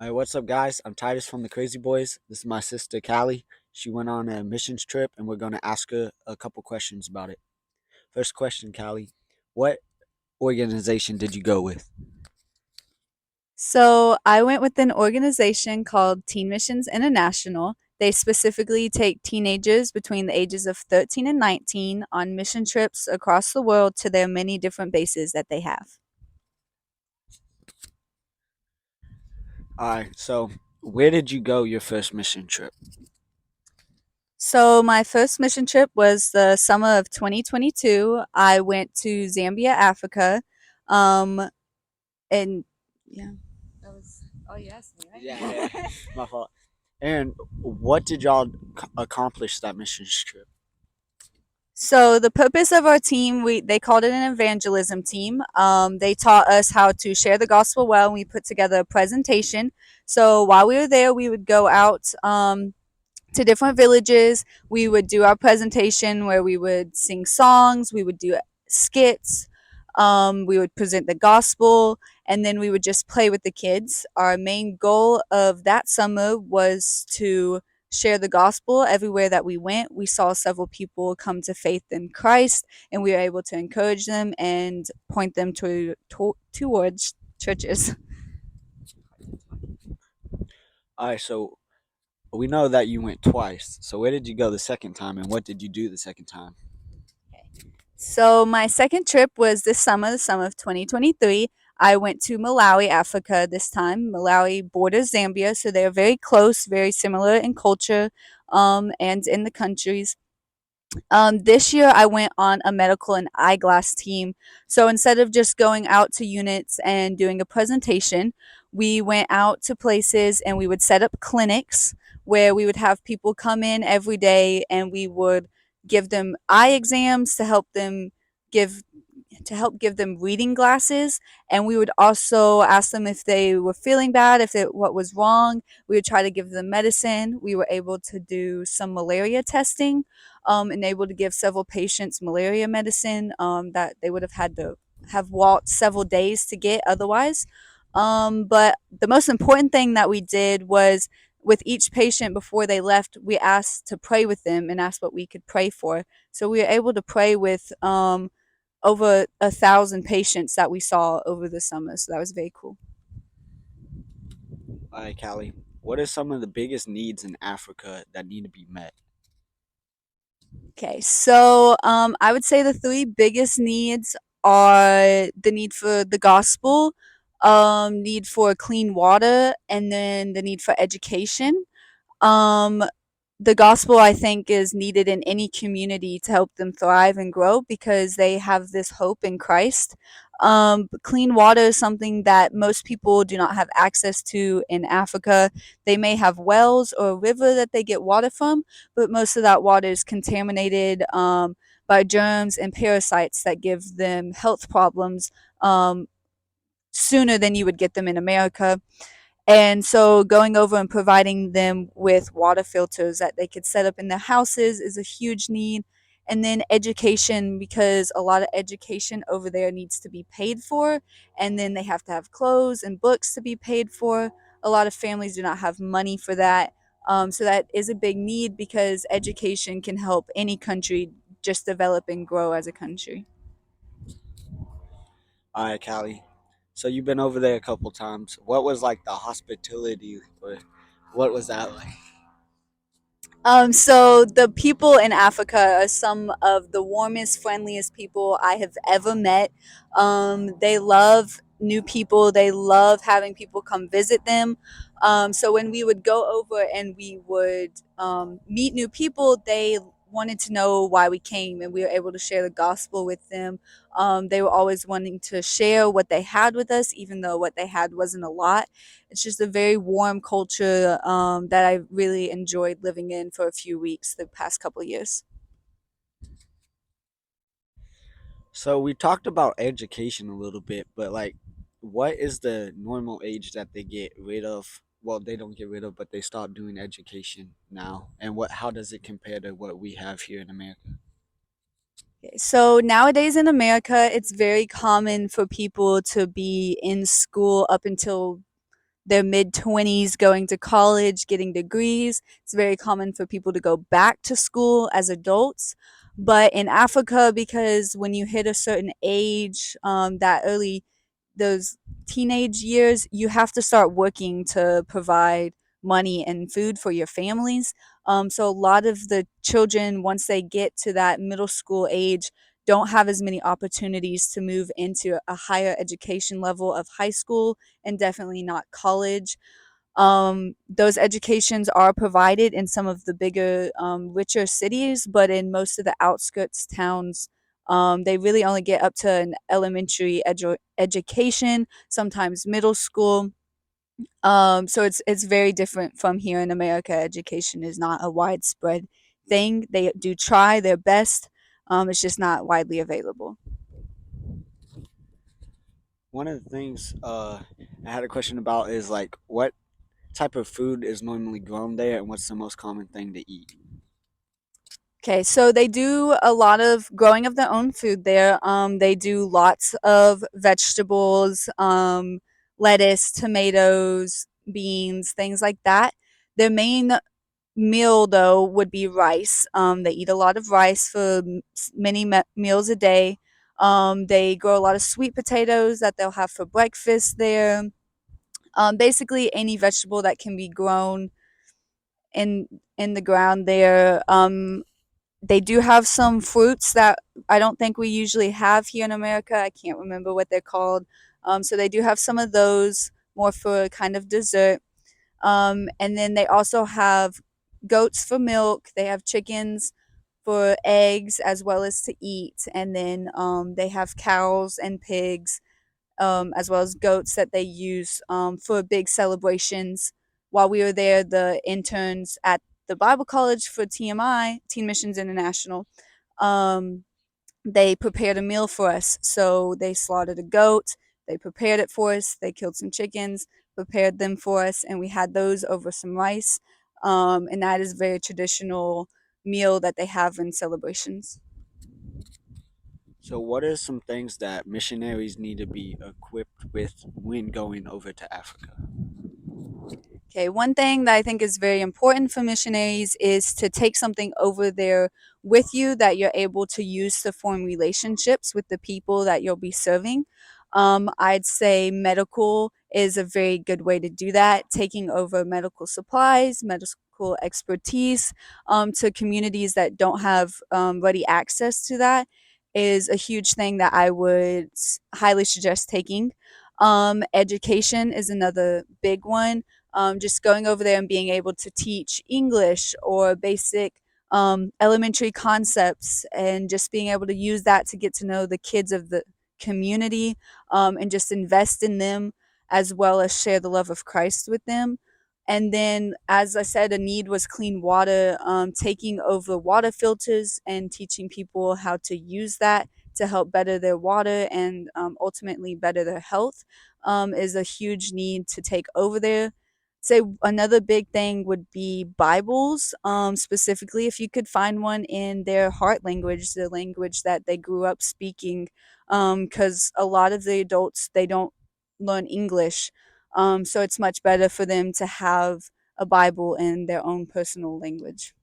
All right, what's up, guys? I'm Titus from the Crazy Boys. This is my sister, Callie. She went on a missions trip, and we're going to ask her a couple questions about it. First question, Callie. What organization did you go with? So I went with an organization called Teen Missions International. They specifically take teenagers between the ages of 13 and 19 on mission trips across the world to their many different bases that they have. All right, so where did you go your first mission trip? So my first mission trip was the summer of 2022. I went to Zambia, Africa. Um, and yeah, that was all you asked me, Yeah, right? my fault. And what did y'all accomplish that missions trip? So the purpose of our team, we they called it an evangelism team. They taught us how to share the gospel well, and we put together a presentation. So while we were there, we would go out to different villages. We would do our presentation where we would sing songs, we would do skits, we would present the gospel, and then we would just play with the kids. Our main goal of that summer was to share the gospel everywhere that we went. We saw several people come to faith in Christ, and we were able to encourage them and point them towards churches. All right, so we know that you went twice. So where did you go the second time, and what did you do the second time? So my second trip was this summer, the summer of 2023. I went to Malawi, Africa this time. Malawi borders Zambia, so they're very close, very similar in culture, and in the countries. This year I went on a medical and eyeglass team. So instead of just going out to units and doing a presentation, we went out to places and we would set up clinics where we would have people come in every day and we would give them eye exams give to help give them reading glasses, and we would also ask them if they were feeling bad, if it, what was wrong. We would try to give them medicine. We were able to do some malaria testing, and able to give several patients malaria medicine that they would have had to have walked several days to get otherwise. But the most important thing that we did was with each patient before they left, we asked to pray with them and asked what we could pray for. So we were able to pray with over 1,000 patients that we saw over the summer. So that was very cool. All right, Callie. What are some of the biggest needs in Africa that need to be met? Okay, so I would say the three biggest needs are the need for the gospel, need for clean water, and then the need for education. Um, the gospel, I think, is needed in any community to help them thrive and grow because they have this hope in Christ. Clean water is something that most people do not have access to in Africa. They may have wells or a river that they get water from, but most of that water is contaminated by germs and parasites that give them health problems sooner than you would get them in America. And so going over and providing them with water filters that they could set up in their houses is a huge need. And then education, because a lot of education over there needs to be paid for. And then they have to have clothes and books to be paid for. A lot of families do not have money for that. So that is a big need because education can help any country just develop and grow as a country. All right, Callie. So you've been over there a couple times. What was like the hospitality, or what was that like? So the people in Africa are some of the warmest, friendliest people I have ever met. They love new people. They love having people come visit them. So when we would go over and we would meet new people, they wanted to know why we came, and we were able to share the gospel with them. They were always wanting to share what they had with us, even though what they had wasn't a lot. It's just a very warm culture that I really enjoyed living in for a few weeks the past couple of years. So we talked about education a little bit, but like, what is the normal age that they get rid of? Well, they don't get rid of, but they stop doing education now. And what? How does it compare to what we have here in America? So nowadays in America, it's very common for people to be in school up until their mid 20s going to college, getting degrees. It's very common for people to go back to school as adults. But in Africa, because when you hit a certain age, that early, those teenage years, you have to start working to provide money and food for your families. So a lot of the children, once they get to that middle school age, don't have as many opportunities to move into a higher education level of high school and definitely not college. Those educations are provided in some of the bigger, richer cities, but in most of the outskirts towns, they really only get up to an elementary education, sometimes middle school. So it's very different from here in America. Education is not a widespread thing. They do try their best. It's just not widely available. One of the things I had a question about is like what type of food is normally grown there, and what's the most common thing to eat? Okay, so they do a lot of growing of their own food there. They do lots of vegetables, lettuce, tomatoes, beans, things like that. Their main meal, though, would be rice. They eat a lot of rice for many meals a day. They grow a lot of sweet potatoes that they'll have for breakfast there. Basically, any vegetable that can be grown in in the ground there. They do have some fruits that I don't think we usually have here in America. I can't remember what they're called. So they do have some of those more for kind of dessert. And then they also have goats for milk. They have chickens for eggs as well as to eat. And then they have cows and pigs, as well as goats that they use for big celebrations. While we were there, the interns at the Bible College for TMI, Teen Missions International, um, they prepared a meal for us. So they slaughtered a goat, they prepared it for us, they killed some chickens, prepared them for us, and we had those over some rice. And that is a very traditional meal that they have in celebrations. So, what are some things that missionaries need to be equipped with when going over to Africa? Okay, one thing that I think is very important for missionaries is to take something over there with you that you're able to use to form relationships with the people that you'll be serving. I'd say medical is a very good way to do that, taking over medical supplies, medical expertise to communities that don't have ready access to that is a huge thing that I would highly suggest taking. Education is another big one. Just going over there and being able to teach English or basic elementary concepts and just being able to use that to get to know the kids of the community and just invest in them as well as share the love of Christ with them. And then, as I said, a need was clean water, taking over water filters and teaching people how to use that to help better their water and ultimately better their health is a huge need to take over there. Say another big thing would be Bibles, specifically if you could find one in their heart language, the language that they grew up speaking, because a lot of the adults they don't learn English, so it's much better for them to have a Bible in their own personal language.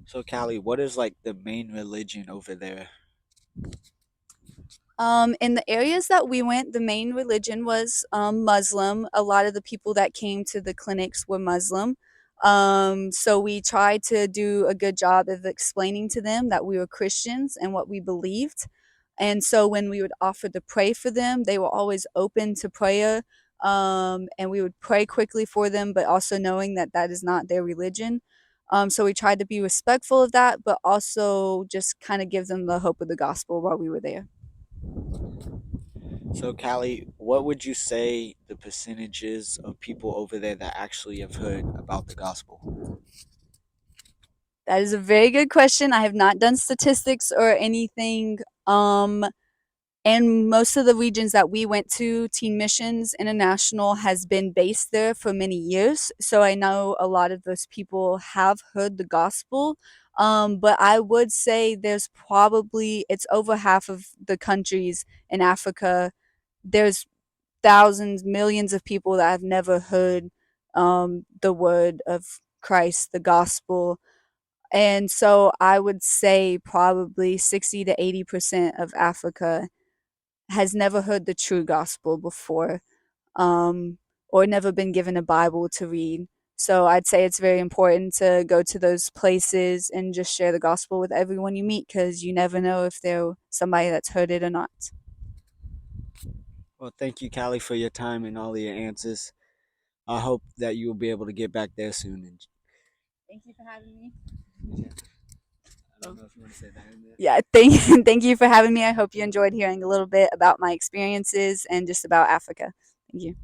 So, Callie, what is like the main religion over there? In the areas that we went, the main religion was Muslim. A lot of the people that came to the clinics were Muslim. So we tried to do a good job of explaining to them that we were Christians and what we believed. And so when we would offer to pray for them, they were always open to prayer. And we would pray quickly for them, but also knowing that that is not their religion. So we tried to be respectful of that, but also just kind of give them the hope of the gospel while we were there. So, Callie, what would you say the percentages of people over there that actually have heard about the gospel? That is a very good question. I have not done statistics or anything. And most of the regions that we went to, Teen Missions International has been based there for many years. So I know a lot of those people have heard the gospel. But I would say there's probably, it's over half of the countries in Africa. There's thousands, millions of people that have never heard the word of Christ, the gospel. And so I would say probably 60 to 80% of Africa has never heard the true gospel before, um, or never been given a Bible to read. So I'd say it's very important to go to those places and just share the gospel with everyone you meet, because you never know if they're somebody that's heard it or not. Well, thank you, Callie, for your time and all of your answers. I hope that you will be able to get back there soon. And Thank you for having me. yeah, I don't know if you want to say that in there. Yeah, thank you for having me. I hope you enjoyed hearing a little bit about my experiences and just about Africa. Thank you.